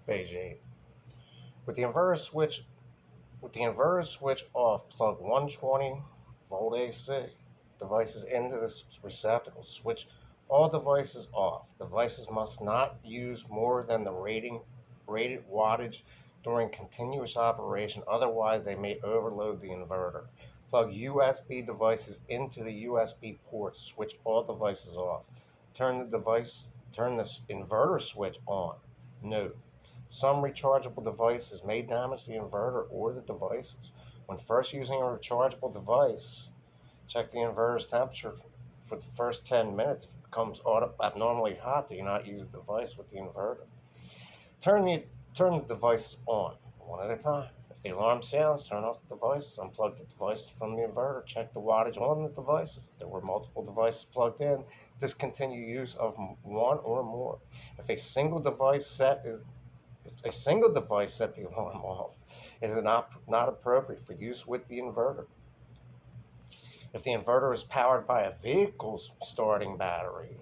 Page 8. With the inverter switch off, plug 120 volt AC devices into this receptacle. Switch all devices off. Devices must not use more than the rated wattage during continuous operation, otherwise they may overload the inverter. Plug USB devices into the USB ports. Switch all devices off. Turn the inverter switch on. Note: some rechargeable devices may damage the inverter or the devices. When first using a rechargeable device, check the inverter's temperature for the first 10 minutes. If it becomes abnormally hot, do not use the device with the inverter. Turn the devices on, one at a time. If the alarm sounds, turn off the devices, unplug the device from the inverter, check the wattage on the devices. If there were multiple devices plugged in, discontinue use of one or more. If a single device set the alarm off, it is not appropriate for use with the inverter. If the inverter is powered by a vehicle's starting battery,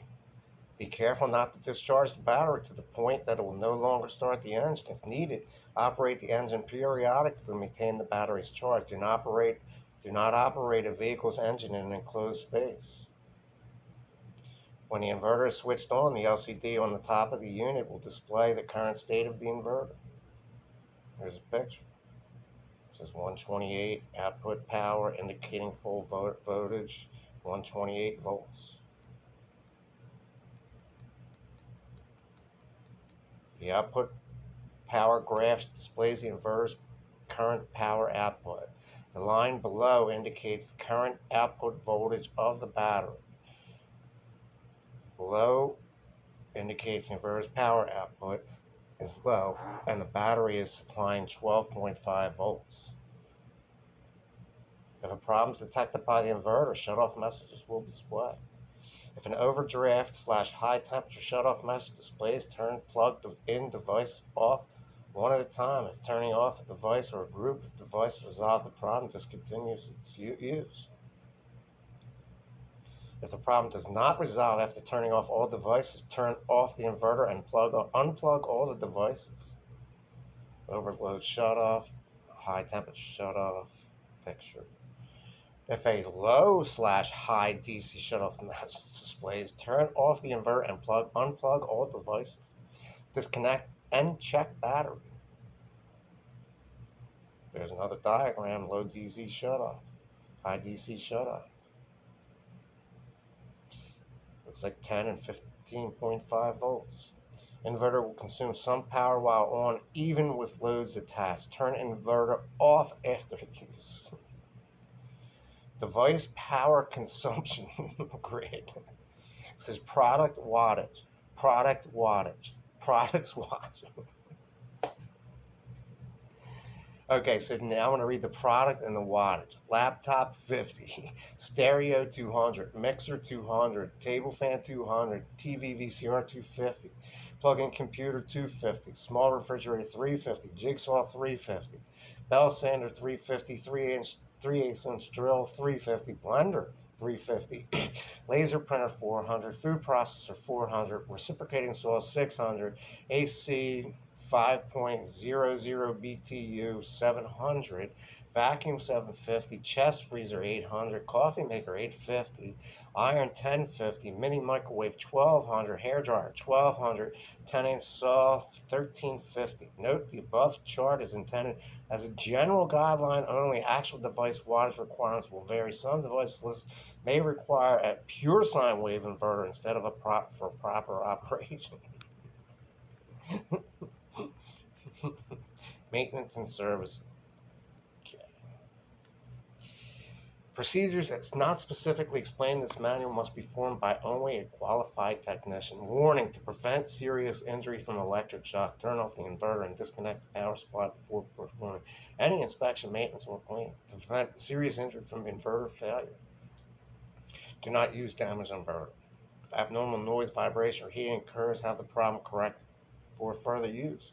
be careful not to discharge the battery to the point that it will no longer start the engine. If needed, operate the engine periodically to maintain the battery's charge. Do not operate a vehicle's engine in an enclosed space. When the inverter is switched on, the LCD on the top of the unit will display the current state of the inverter. Here's a picture. It says 128 output power, indicating full voltage, 128 volts. The output power graph displays the inverter's current power output. The line below indicates the current output voltage of the battery. Below indicates the inverter's power output is low and the battery is supplying 12.5 volts. If a problem is detected by the inverter, shut-off messages will display. If an overdraft/high temperature shutoff message displays, plug-in device off one at a time. If turning off a device or a group of devices resolves the problem, discontinues its use. If the problem does not resolve after turning off all devices, turn off the inverter and unplug all the devices. Overload shutoff, high temperature shutoff, picture. If a low/high DC shutoff message displays, turn off the inverter and unplug all devices. Disconnect and check battery. There's another diagram: low DC shutoff, high DC shutoff. Looks like 10 and 15.5 volts. Inverter will consume some power while on, even with loads attached. Turn inverter off after use. Device power consumption grid. It says products wattage. Products wattage. Okay, so now I'm going to read the product and the wattage. Laptop 50, stereo 200, mixer 200, table fan 200, TV VCR 250, plug-in computer 250, small refrigerator 350, jigsaw 350, bell sander 350, 3/8-inch drill 350, blender 350, laser printer 400, food processor 400, reciprocating saw 600, AC 5.00 BTU 700, vacuum 750, chest freezer 800, coffee maker 850, iron 1050, mini microwave 1200, hair dryer 1200, 10-inch saw 1350. Note: the above chart is intended as a general guideline only. Actual device wattage requirements will vary. Some device lists may require a pure sine wave inverter instead of for proper operation. Maintenance and service. Okay. Procedures that's not specifically explained in this manual must be performed by only a qualified technician. Warning: to prevent serious injury from electric shock, turn off the inverter and disconnect the power supply before performing any inspection, maintenance, or cleaning. To prevent serious injury from inverter failure, do not use damaged inverter. If abnormal noise, vibration, or heating occurs, have the problem corrected for further use.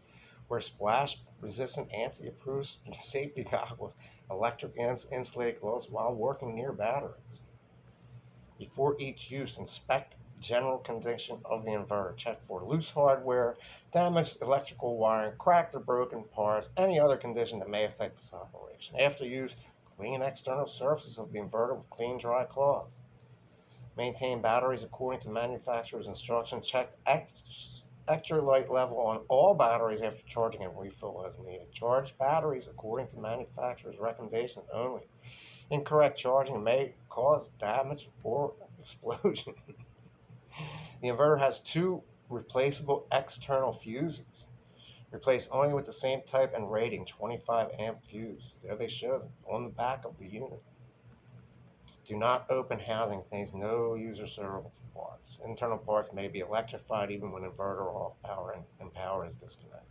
Wear splash-resistant, ANSI-approved safety goggles, electric insulated gloves while working near batteries. Before each use, inspect General condition of the inverter. Check for loose hardware, damaged electrical wiring, cracked or broken parts, any other condition that may affect this operation. After use, clean external surfaces of the inverter with clean, dry cloth. Maintain batteries according to manufacturer's instructions. Check electrolyte level on all batteries after charging and refill as needed. Charge batteries according to manufacturer's recommendations only. Incorrect charging may cause damage or explosion. The inverter has two replaceable external fuses. Replace only with the same type and rating, 25 amp fuse. There they show on the back of the unit. Do not open housing, contains no user servable parts. Internal parts may be electrified even when inverter off power and power is disconnected.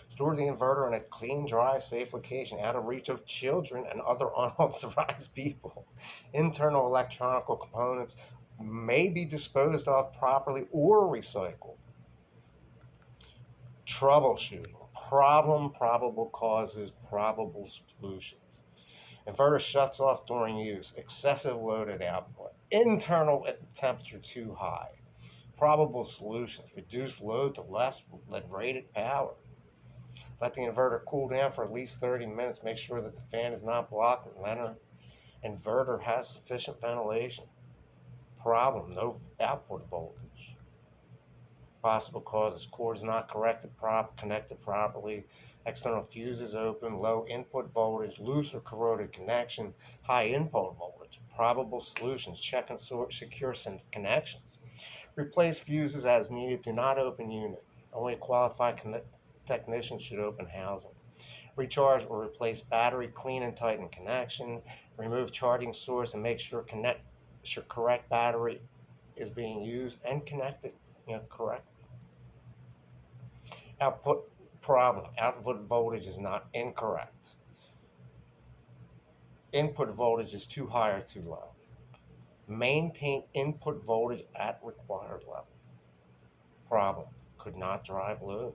Store the inverter in a clean, dry, safe location out of reach of children and other unauthorized people. Internal electronic components may be disposed of properly or recycled. Troubleshooting. Problem, probable causes, probable solutions. Inverter shuts off during use. Excessive loaded output. Internal temperature too high. Probable solutions. Reduce load to less than rated power. Let the inverter cool down for at least 30 minutes. Make sure that the fan is not blocked and the inverter has sufficient ventilation. Problem, no output voltage. Possible causes: cords not connected properly, external fuses open, low input voltage, loose or corroded connection, high input voltage. Probable solutions: check and secure some connections. Replace fuses as needed. Do not open unit. Only a qualified technician should open housing. Recharge or replace battery, clean and tighten connection. Remove charging source and make sure correct battery is being used and connected correct. Output problem. Output voltage is not incorrect. Input voltage is too high or too low. Maintain input voltage at required level. Problem. Could not drive load.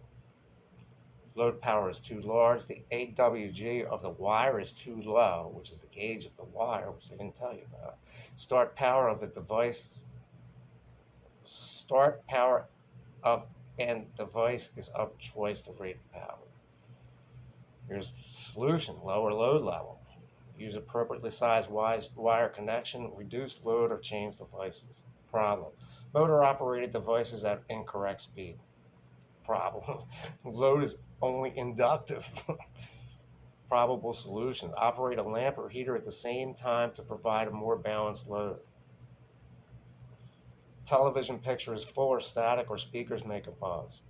Load power is too large. The AWG of the wire is too low, which is the gauge of the wire, which they didn't tell you about. Start power of the device. Start power of and device is up twice the rated power. Here's solution: lower load level. Use appropriately sized wire connection, reduce load or change devices. Problem. Motor operated devices at incorrect speed. Problem. Load is only inductive. Probable solutions: operate a lamp or heater at the same time to provide a more balanced load. Television picture is full or static, or speakers make a buzz.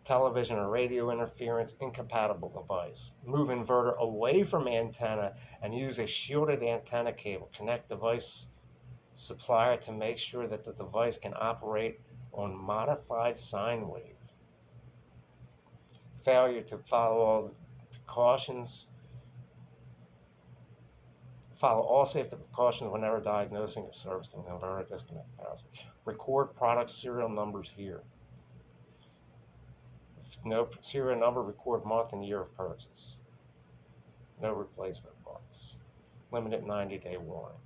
Television or radio interference, incompatible device. Move inverter away from antenna and use a shielded antenna cable. Connect device supplier to make sure that the device can operate on modified sine wave. Failure to follow all the precautions. Follow all safety precautions whenever diagnosing or servicing the inverter disconnect powers. Record product serial numbers here. If no serial number, record month and year of purchase. No replacement parts. Limited 90-day warranty.